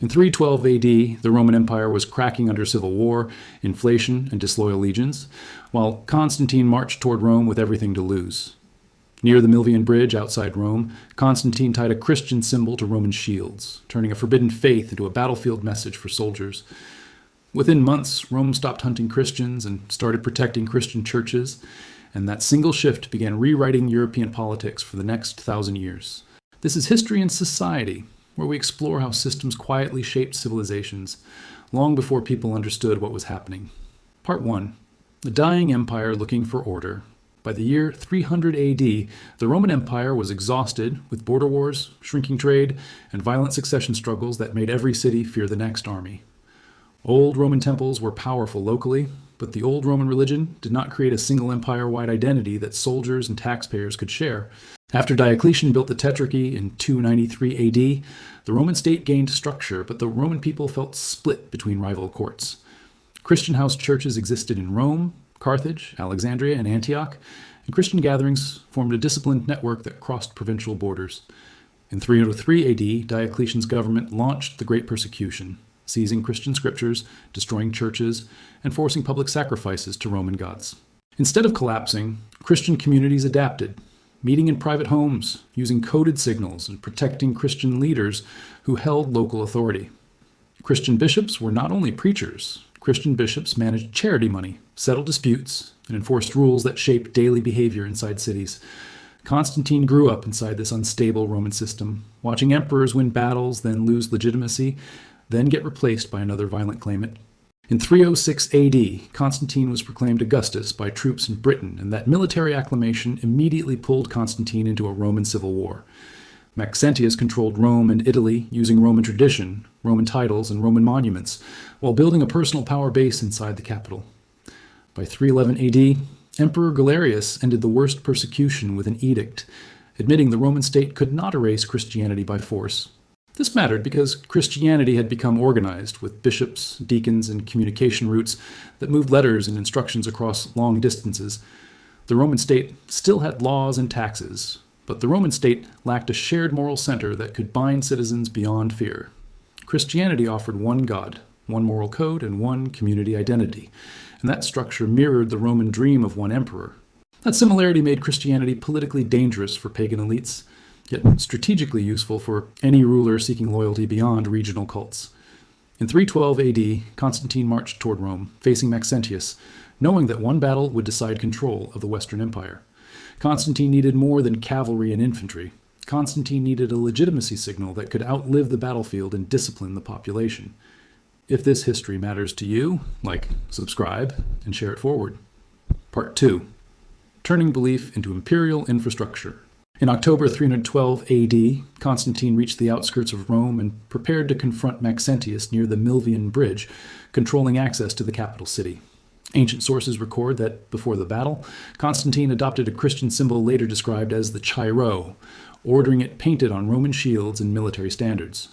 In 312 AD, the Roman Empire was cracking under civil war, inflation, and disloyal legions, while Constantine marched toward Rome with everything to lose. Near the Milvian Bridge outside Rome, Constantine tied a Christian symbol to Roman shields, turning a forbidden faith into a battlefield message for soldiers. Within months, Rome stopped hunting Christians and started protecting Christian churches, and that single shift began rewriting European politics for the next 1,000 years. This is History and Society, where we explore how systems quietly shaped civilizations, long before people understood what was happening. Part 1. The Dying Empire Looking for Order. By the year 300 AD, the Roman Empire was exhausted with border wars, shrinking trade, and violent succession struggles that made every city fear the next army. Old Roman temples were powerful locally, but the old Roman religion did not create a single empire-wide identity that soldiers and taxpayers could share. After Diocletian built the Tetrarchy in 293 AD, the Roman state gained structure, but the Roman people felt split between rival courts. Christian house churches existed in Rome, Carthage, Alexandria, and Antioch, and Christian gatherings formed a disciplined network that crossed provincial borders. In 303 AD, Diocletian's government launched the Great Persecution, seizing Christian scriptures, destroying churches, and forcing public sacrifices to Roman gods. Instead of collapsing, Christian communities adapted, meeting in private homes, using coded signals, and protecting Christian leaders who held local authority. Christian bishops were not only preachers. Christian bishops managed charity money, settled disputes, and enforced rules that shaped daily behavior inside cities. Constantine grew up inside this unstable Roman system, watching emperors win battles, then lose legitimacy, then get replaced by another violent claimant. In 306 AD, Constantine was proclaimed Augustus by troops in Britain, and that military acclamation immediately pulled Constantine into a Roman civil war. Maxentius controlled Rome and Italy using Roman tradition, Roman titles, and Roman monuments, while building a personal power base inside the capital. By 311 AD, Emperor Galerius ended the worst persecution with an edict, admitting the Roman state could not erase Christianity by force. This mattered because Christianity had become organized, with bishops, deacons, and communication routes that moved letters and instructions across long distances. The Roman state still had laws and taxes, but the Roman state lacked a shared moral center that could bind citizens beyond fear. Christianity offered one God, one moral code, and one community identity, and that structure mirrored the Roman dream of one emperor. That similarity made Christianity politically dangerous for pagan elites, yet strategically useful for any ruler seeking loyalty beyond regional cults. In 312 AD, Constantine marched toward Rome, facing Maxentius, knowing that one battle would decide control of the Western Empire. Constantine needed more than cavalry and infantry. Constantine needed a legitimacy signal that could outlive the battlefield and discipline the population. If this history matters to you, like, subscribe, and share it forward. Part 2. Turning belief into imperial infrastructure. In October 312 AD, Constantine reached the outskirts of Rome and prepared to confront Maxentius near the Milvian Bridge, controlling access to the capital city. Ancient sources record that, before the battle, Constantine adopted a Christian symbol later described as the Chi-Rho, ordering it painted on Roman shields and military standards.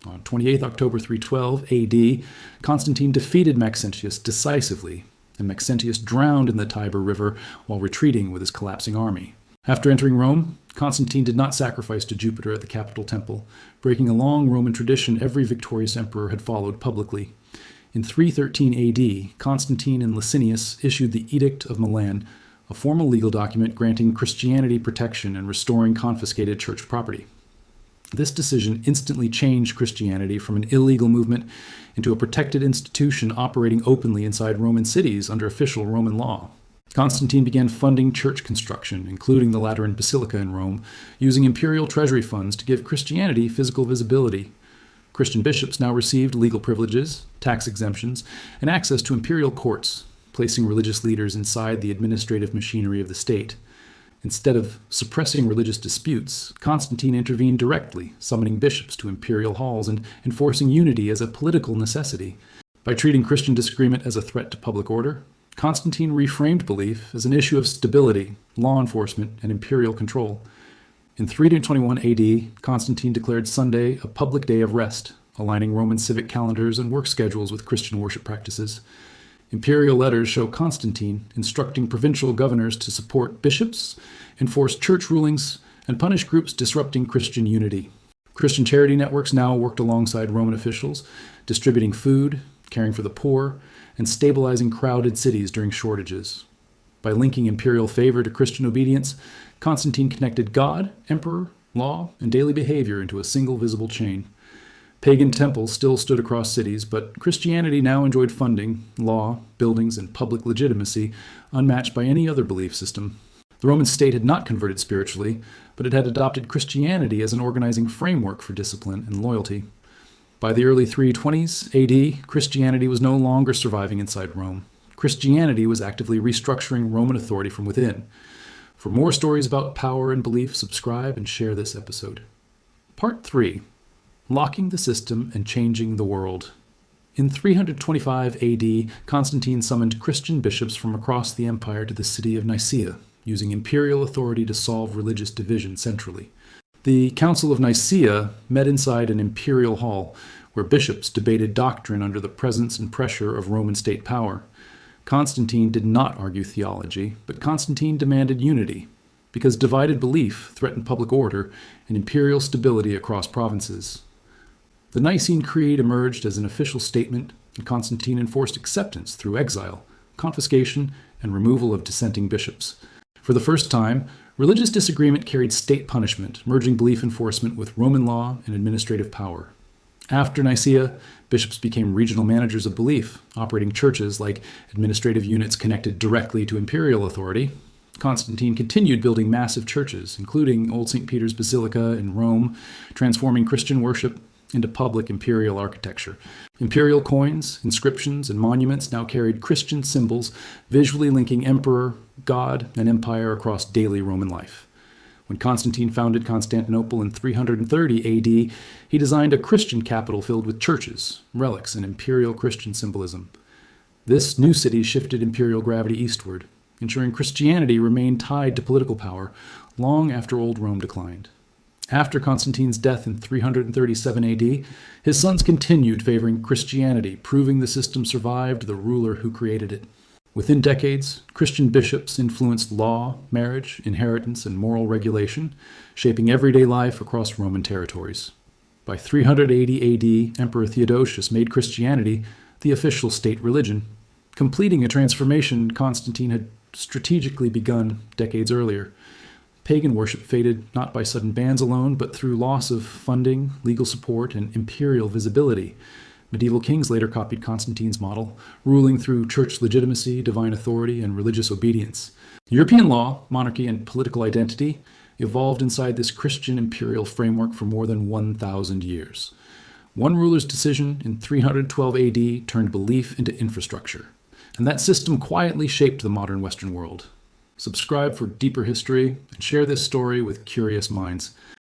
On 28 October 312 AD, Constantine defeated Maxentius decisively, and Maxentius drowned in the Tiber River while retreating with his collapsing army. After entering Rome, Constantine did not sacrifice to Jupiter at the capital temple, breaking a long Roman tradition every victorious emperor had followed publicly. In 313 AD, Constantine and Licinius issued the Edict of Milan, a formal legal document granting Christianity protection and restoring confiscated church property. This decision instantly changed Christianity from an illegal movement into a protected institution operating openly inside Roman cities under official Roman law. Constantine began funding church construction, including the Lateran Basilica in Rome, using imperial treasury funds to give Christianity physical visibility. Christian bishops now received legal privileges, tax exemptions, and access to imperial courts, placing religious leaders inside the administrative machinery of the state. Instead of suppressing religious disputes, Constantine intervened directly, summoning bishops to imperial halls and enforcing unity as a political necessity. By treating Christian disagreement as a threat to public order, Constantine reframed belief as an issue of stability, law enforcement, and imperial control. In 321 AD, Constantine declared Sunday a public day of rest, aligning Roman civic calendars and work schedules with Christian worship practices. Imperial letters show Constantine instructing provincial governors to support bishops, enforce church rulings, and punish groups disrupting Christian unity. Christian charity networks now worked alongside Roman officials, distributing food, caring for the poor, and stabilizing crowded cities during shortages. By linking imperial favor to Christian obedience, Constantine connected God, emperor, law, and daily behavior into a single visible chain. Pagan temples still stood across cities, but Christianity now enjoyed funding, law, buildings, and public legitimacy unmatched by any other belief system. The Roman state had not converted spiritually, but it had adopted Christianity as an organizing framework for discipline and loyalty. By the early 320s AD, Christianity was no longer surviving inside Rome. Christianity was actively restructuring Roman authority from within. For more stories about power and belief, subscribe and share this episode. Part 3. Locking the System and Changing the World. In 325 AD, Constantine summoned Christian bishops from across the empire to the city of Nicaea, using imperial authority to solve religious division centrally. The Council of Nicaea met inside an imperial hall, where bishops debated doctrine under the presence and pressure of Roman state power. Constantine did not argue theology, but Constantine demanded unity, because divided belief threatened public order and imperial stability across provinces. The Nicene Creed emerged as an official statement, and Constantine enforced acceptance through exile, confiscation, and removal of dissenting bishops. For the first time, religious disagreement carried state punishment, merging belief enforcement with Roman law and administrative power. After Nicaea, bishops became regional managers of belief, operating churches like administrative units connected directly to imperial authority. Constantine continued building massive churches, including Old St. Peter's Basilica in Rome, transforming Christian worship into public imperial architecture. Imperial coins, inscriptions, and monuments now carried Christian symbols, visually linking emperor, god, and empire across daily Roman life. When Constantine founded Constantinople in 330 AD, he designed a Christian capital filled with churches, relics, and imperial Christian symbolism. This new city shifted imperial gravity eastward, ensuring Christianity remained tied to political power long after Old Rome declined. After Constantine's death in 337 AD, his sons continued favoring Christianity, proving the system survived the ruler who created it. Within decades, Christian bishops influenced law, marriage, inheritance, and moral regulation, shaping everyday life across Roman territories. By 380 AD, Emperor Theodosius made Christianity the official state religion, completing a transformation Constantine had strategically begun decades earlier. Pagan worship faded not by sudden bans alone, but through loss of funding, legal support, and imperial visibility. Medieval kings later copied Constantine's model, ruling through church legitimacy, divine authority, and religious obedience. European law, monarchy, and political identity evolved inside this Christian imperial framework for more than 1,000 years. One ruler's decision in 312 AD turned belief into infrastructure, and that system quietly shaped the modern Western world. Subscribe for deeper history and share this story with curious minds.